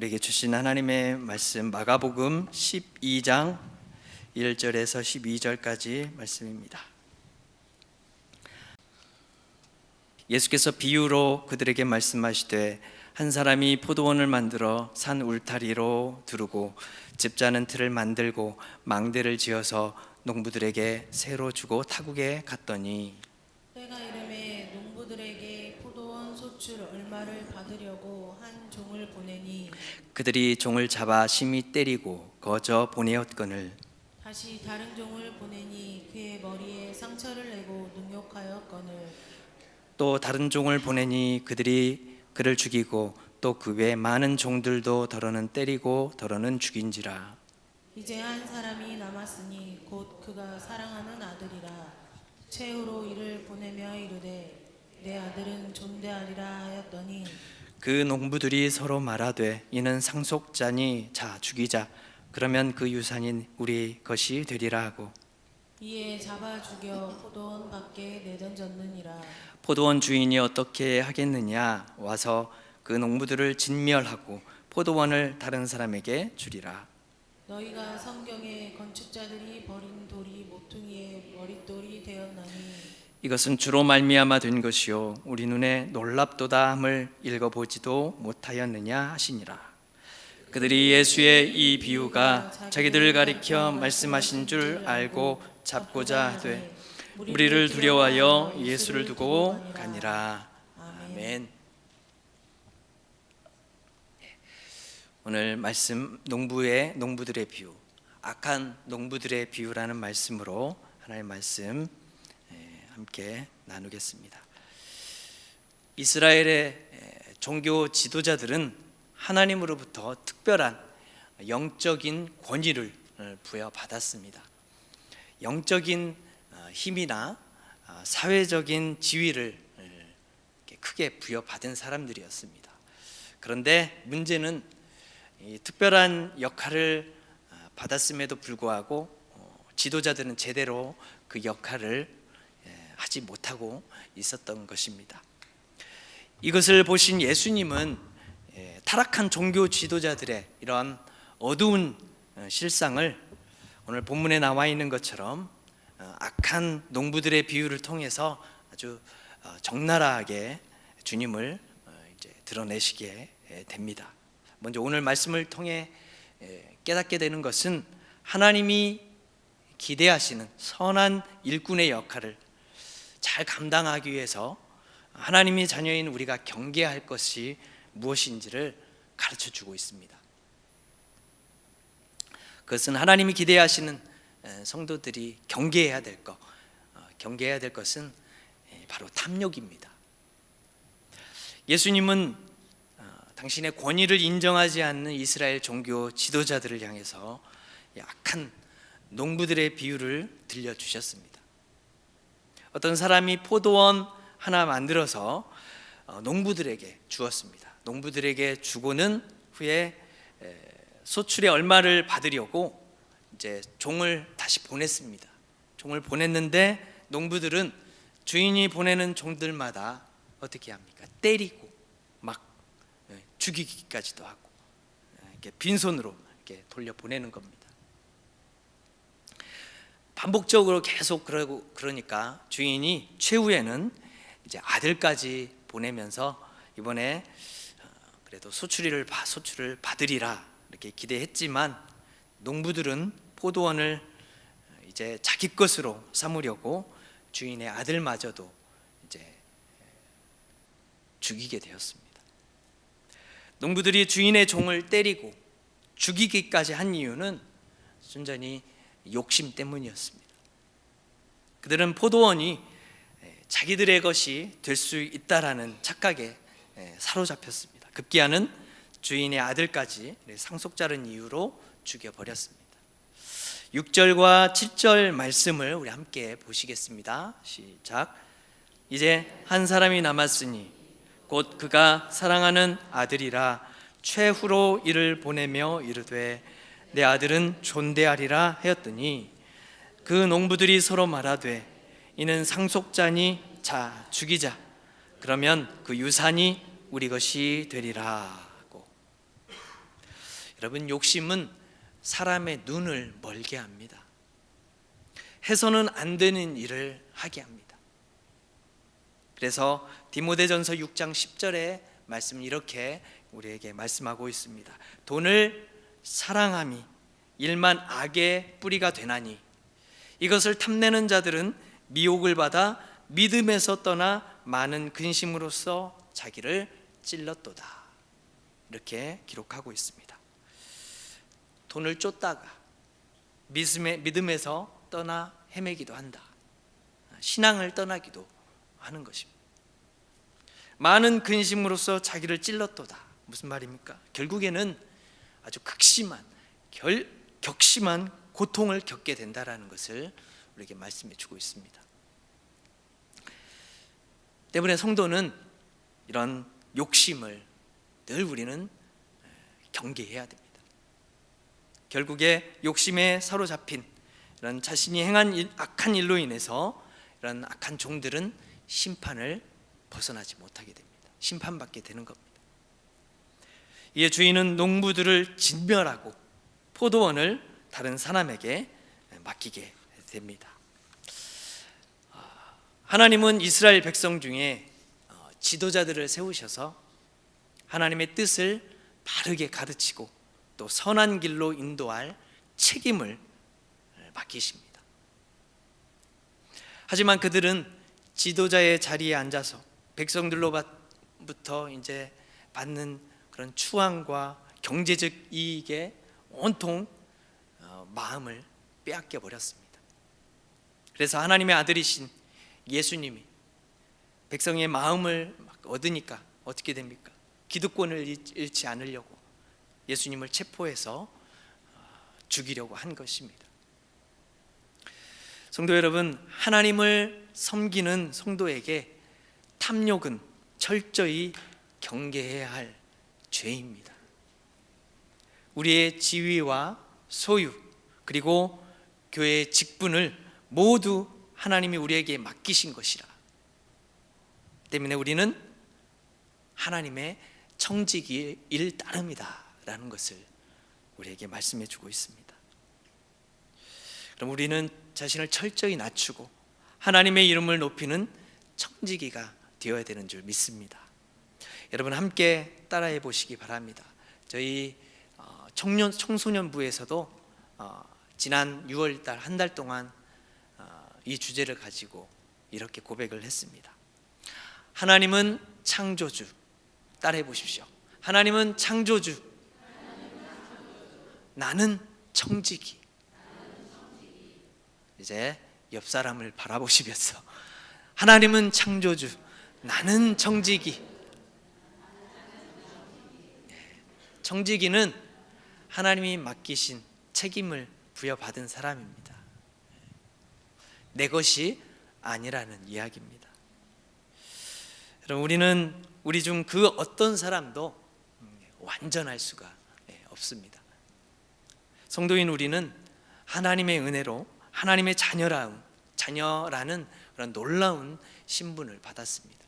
우리에게 주신 하나님의 말씀 마가복음 12장 1절에서 12절까지 말씀입니다. 예수께서 비유로 그들에게 말씀하시되 한 사람이 포도원을 만들어 산 울타리로 두르고 집자는 틀을 만들고 망대를 지어서 농부들에게 새로 주고 타국에 갔더니 때가 이름에 농부들에게 포도원 소출 얼마를 받으려고 한 종을 보내니 그들이 종을 잡아 심히 때리고 거저 보내었거늘 다시 다른 종을 보내니 그의 머리에 상처를 내고 능욕하였거늘 또 다른 종을 보내니 그들이 그를 죽이고 또 그 외 많은 종들도 더러는 때리고 더러는 죽인지라. 이제 한 사람이 남았으니 곧 그가 사랑하는 아들이라. 최후로 이를 보내며 이르되 내 아들은 존대하리라 하였더니 그 농부들이 서로 말하되 이는 상속자니 자 죽이자 그러면 그 유산인 우리 것이 되리라 하고 이에 잡아 죽여 포도원 밖에 내던졌느니라. 포도원 주인이 어떻게 하겠느냐 와서 그 농부들을 진멸하고 포도원을 다른 사람에게 주리라. 너희가 성경에 건축자들이 버린 돌이 모퉁이의 머릿돌이 되었나니 이것은 주로 말미암아 된 것이요 우리 눈에 놀랍도다 함을 읽어보지도 못하였느냐 하시니라. 그들이 예수의 이 비유가 자기들을 가리켜 말씀하신 줄 알고 잡고자 하되 우리를 두려워하여 예수를 두고 가니라. 아멘. 오늘 말씀 농부들의 비유, 악한 농부들의 비유라는 말씀으로 하나님의 말씀 함께 나누겠습니다. 이스라엘의 종교 지도자들은 하나님으로부터 특별한 영적인 권위를 부여받았습니다. 영적인 힘이나 사회적인 지위를 크게 부여받은 사람들이었습니다. 그런데 문제는 이 특별한 역할을 받았음에도 불구하고 지도자들은 제대로 그 역할을 하지 못하고 있었던 것입니다. 이것을 보신 예수님은 타락한 종교 지도자들의 이런 어두운 실상을 오늘 본문에 나와 있는 것처럼 악한 농부들의 비유를 통해서 아주 적나라하게 주님을 이제 드러내시게 됩니다. 먼저 오늘 말씀을 통해 깨닫게 되는 것은 하나님이 기대하시는 선한 일꾼의 역할을 잘 감당하기 위해서 하나님의 자녀인 우리가 경계할 것이 무엇인지를 가르쳐주고 있습니다. 그것은 하나님이 기대하시는 성도들이 경계해야 될 것, 경계해야 될 것은 바로 탐욕입니다. 예수님은 당신의 권위를 인정하지 않는 이스라엘 종교 지도자들을 향해서 악한 농부들의 비유를 들려주셨습니다. 어떤 사람이 포도원 하나 만들어서 농부들에게 주었습니다. 농부들에게 주고는 후에 소출의 얼마를 받으려고 이제 종을 다시 보냈습니다. 종을 보냈는데 농부들은 주인이 보내는 종들마다 어떻게 합니까? 때리고 막 죽이기까지도 하고 이렇게 빈손으로 이렇게 돌려 보내는 겁니다. 반복적으로 계속 그러니까 주인이 최후에는 이제 아들까지 보내면서 이번에 그래도 소출을 받으리라 이렇게 기대했지만 농부들은 포도원을 이제 자기 것으로 삼으려고 주인의 아들마저도 이제 죽이게 되었습니다. 농부들이 주인의 종을 때리고 죽이기까지 한 이유는 순전히 욕심 때문이었습니다. 그들은 포도원이 자기들의 것이 될 수 있다라는 착각에 사로잡혔습니다. 급기야는 주인의 아들까지 상속자라는 이유로 죽여버렸습니다. 6절과 7절 말씀을 우리 함께 보시겠습니다. 시작. 이제 한 사람이 남았으니 곧 그가 사랑하는 아들이라. 최후로 이를 보내며 이르되 내 아들은 존대하리라 하였더니 그 농부들이 서로 말하되 이는 상속자니 자 죽이자 그러면 그 유산이 우리 것이 되리라 하고. 여러분, 욕심은 사람의 눈을 멀게 합니다. 해서는 안 되는 일을 하게 합니다. 그래서 디모데전서 6장 10절의 말씀은 이렇게 우리에게 말씀하고 있습니다. 돈을 사랑함이 일만 악의 뿌리가 되나니 이것을 탐내는 자들은 미혹을 받아 믿음에서 떠나 많은 근심으로써 자기를 찔렀도다. 이렇게 기록하고 있습니다. 돈을 쫓다가 믿음에서 떠나 헤매기도 한다. 신앙을 떠나기도 하는 것입니다. 많은 근심으로써 자기를 찔렀도다. 무슨 말입니까? 결국에는 아주 격심한 고통을 겪게 된다라는 것을 우리에게 말씀해 주고 있습니다. 때문에 성도는 이런 욕심을 늘 우리는 경계해야 됩니다. 결국에 욕심에 사로잡힌 이런 자신이 행한 악한 일로 인해서 이런 악한 종들은 심판을 벗어나지 못하게 됩니다. 심판받게 되는 겁니다. 이에 주인은 농부들을 진멸하고 포도원을 다른 사람에게 맡기게 됩니다. 하나님은 이스라엘 백성 중에 지도자들을 세우셔서 하나님의 뜻을 바르게 가르치고 또 선한 길로 인도할 책임을 맡기십니다. 하지만 그들은 지도자의 자리에 앉아서 백성들로부터 이제 받는 그런 추앙과 경제적 이익에 온통 마음을 빼앗겨 버렸습니다. 그래서 하나님의 아들이신 예수님이 백성의 마음을 얻으니까 어떻게 됩니까? 기득권을 잃지 않으려고 예수님을 체포해서 죽이려고 한 것입니다. 성도 여러분, 하나님을 섬기는 성도에게 탐욕은 철저히 경계해야 할 죄입니다. 우리의 지위와 소유 그리고 교회의 직분을 모두 하나님이 우리에게 맡기신 것이라 때문에 우리는 하나님의 청지기일 따름이다 라는 것을 우리에게 말씀해 주고 있습니다. 그럼 우리는 자신을 철저히 낮추고 하나님의 이름을 높이는 청지기가 되어야 되는 줄 믿습니다. 여러분 함께 따라해 보시기 바랍니다. 저희 청소년부에서도 지난 6월달 한 달 동안 이 주제를 가지고 이렇게 고백을 했습니다. 하나님은 창조주. 따라해 보십시오. 하나님은 창조주. 나는 청지기. 이제 옆 사람을 바라보시면서 하나님은 창조주. 나는 청지기. 청지기는 하나님이 맡기신 책임을 부여받은 사람입니다. 내 것이 아니라는 이야기입니다. 여러분, 우리 중 그 어떤 사람도 완전할 수가 없습니다. 성도인 우리는 하나님의 은혜로 하나님의 자녀라는 그런 놀라운 신분을 받았습니다.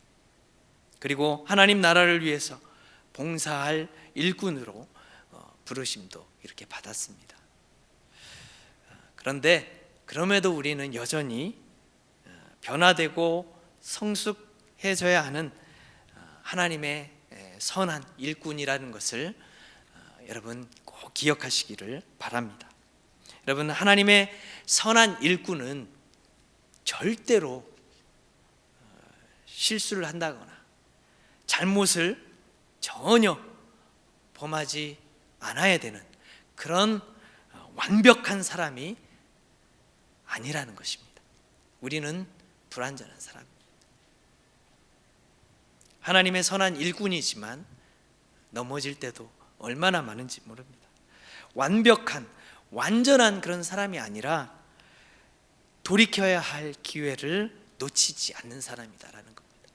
그리고 하나님 나라를 위해서 봉사할 일꾼으로 부르심도 이렇게 받았습니다. 그런데 그럼에도 우리는 여전히 변화되고 성숙해져야 하는 하나님의 선한 일꾼이라는 것을 여러분 꼭 기억하시기를 바랍니다. 여러분, 하나님의 선한 일꾼은 절대로 실수를 한다거나 잘못을 전혀 범하지 않아야 되는 그런 완벽한 사람이 아니라는 것입니다. 우리는 불완전한 사람입니다. 하나님의 선한 일꾼이지만 넘어질 때도 얼마나 많은지 모릅니다. 완전한 그런 사람이 아니라 돌이켜야 할 기회를 놓치지 않는 사람이다라는 겁니다.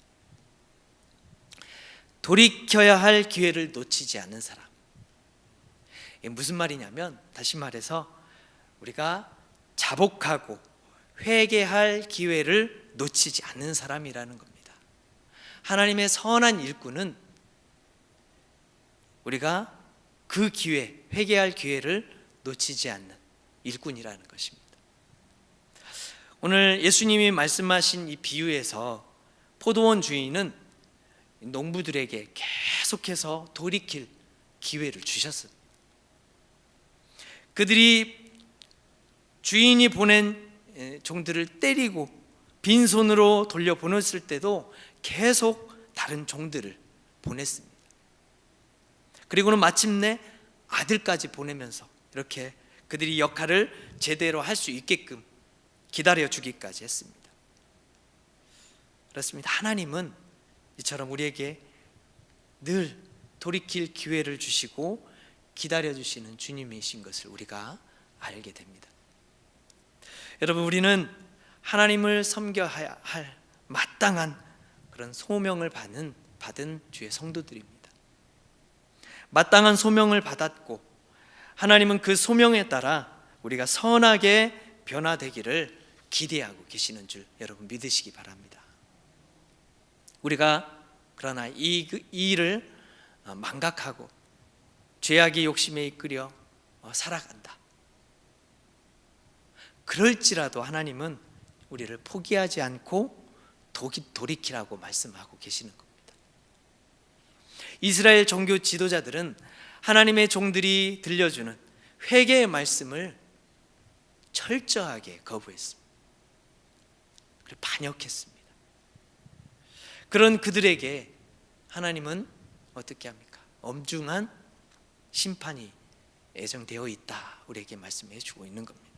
돌이켜야 할 기회를 놓치지 않는 사람. 이게 무슨 말이냐면, 다시 말해서 우리가 자복하고 회개할 기회를 놓치지 않는 사람이라는 겁니다. 하나님의 선한 일꾼은 우리가 그 기회, 회개할 기회를 놓치지 않는 일꾼이라는 것입니다. 오늘 예수님이 말씀하신 이 비유에서 포도원 주인은 농부들에게 계속해서 돌이킬 기회를 주셨어요. 그들이 주인이 보낸 종들을 때리고 빈손으로 돌려보냈을 때도 계속 다른 종들을 보냈습니다. 그리고는 마침내 아들까지 보내면서 이렇게 그들이 역할을 제대로 할 수 있게끔 기다려주기까지 했습니다. 그렇습니다. 하나님은 이처럼 우리에게 늘 돌이킬 기회를 주시고 기다려주시는 주님이신 것을 우리가 알게 됩니다. 여러분, 우리는 하나님을 섬겨야 할 마땅한 그런 소명을 받은 주의 성도들입니다. 마땅한 소명을 받았고 하나님은 그 소명에 따라 우리가 선하게 변화되기를 기대하고 계시는 줄 여러분 믿으시기 바랍니다. 우리가 그러나 이 일을 망각하고 죄악의 욕심에 이끌려 살아간다. 그럴지라도 하나님은 우리를 포기하지 않고 돌이키라고 말씀하고 계시는 겁니다. 이스라엘 종교 지도자들은 하나님의 종들이 들려주는 회개의 말씀을 철저하게 거부했습니다. 그리고 반역했습니다. 그런 그들에게 하나님은 어떻게 합니까? 엄중한 심판이 예정되어 있다, 우리에게 말씀해 주고 있는 겁니다.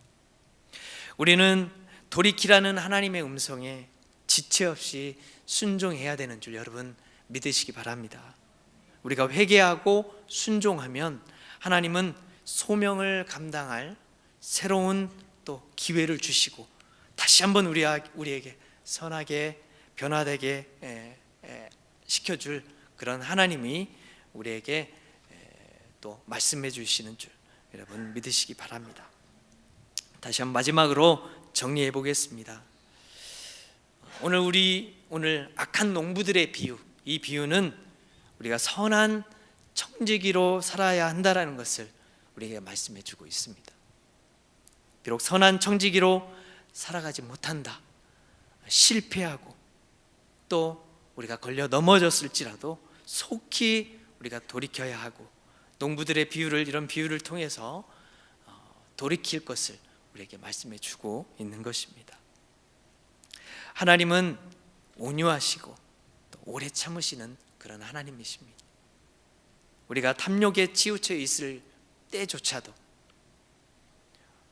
우리는 돌이키라는 하나님의 음성에 지체 없이 순종해야 되는 줄 여러분 믿으시기 바랍니다. 우리가 회개하고 순종하면 하나님은 소명을 감당할 새로운 또 기회를 주시고 다시 한번 우리에게 선하게 변화되게 시켜줄 그런 하나님이 우리에게 또 말씀해 주시는 줄 여러분 믿으시기 바랍니다. 다시 한번 마지막으로 정리해 보겠습니다. 오늘 악한 농부들의 비유, 이 비유는 우리가 선한 청지기로 살아야 한다라는 것을 우리에게 말씀해 주고 있습니다. 비록 선한 청지기로 살아가지 못한다, 실패하고 또 우리가 걸려 넘어졌을지라도 속히 우리가 돌이켜야 하고 농부들의 비유를, 이런 비유를 통해서 돌이킬 것을 우리에게 말씀해 주고 있는 것입니다. 하나님은 온유하시고 또 오래 참으시는 그런 하나님이십니다. 우리가 탐욕에 치우쳐 있을 때조차도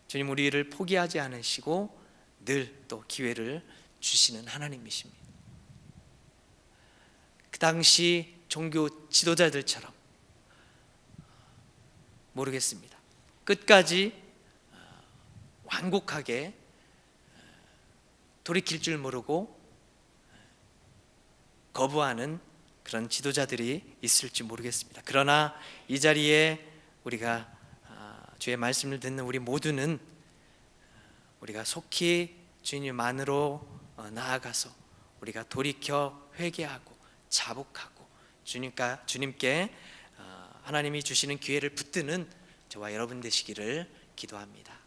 주님 우리를 포기하지 않으시고 늘 또 기회를 주시는 하나님이십니다. 그 당시 종교 지도자들처럼 모르겠습니다. 끝까지 완곡하게 돌이킬 줄 모르고 거부하는 그런 지도자들이 있을지 모르겠습니다. 그러나 이 자리에 우리가 주의 말씀을 듣는 우리 모두는 우리가 속히 주님 안으로 나아가서 우리가 돌이켜 회개하고 자복하고 주님께 하나님이 주시는 기회를 붙드는 저와 여러분 되시기를 기도합니다.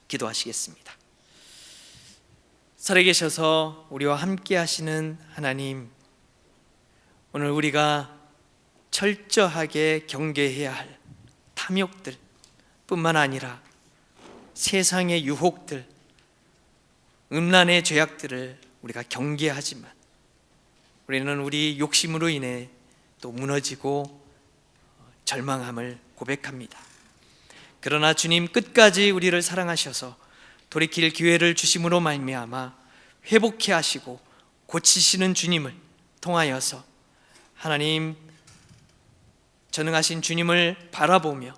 기도하시겠습니다. 살아계셔서 우리와 함께 하시는 하나님, 오늘 우리가 철저하게 경계해야 할 탐욕들 뿐만 아니라 세상의 유혹들, 음란의 죄악들을 우리가 경계하지만 우리는 우리 욕심으로 인해 또 무너지고 절망함을 고백합니다. 그러나 주님 끝까지 우리를 사랑하셔서 돌이킬 기회를 주심으로 말미암아 회복케 하시고 고치시는 주님을 통하여서 하나님 전능하신 주님을 바라보며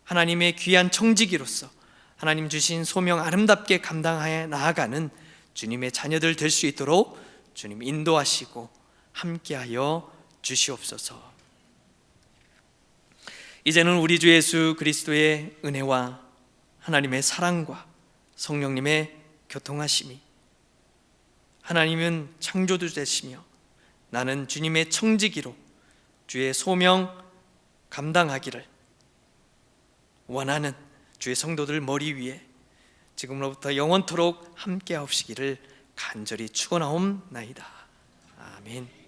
하나님의 귀한 청지기로서 하나님 주신 소명 아름답게 감당하여 나아가는 주님의 자녀들 될 수 있도록 주님 인도하시고 함께하여 주시옵소서. 이제는 우리 주 예수 그리스도의 은혜와 하나님의 사랑과 성령님의 교통하심이, 하나님은 창조주 되시며 나는 주님의 청지기로 주의 소명 감당하기를 원하는 주의 성도들 머리 위에 지금로부터 영원토록 함께하옵시기를 간절히 축원하옵나이다. 아멘.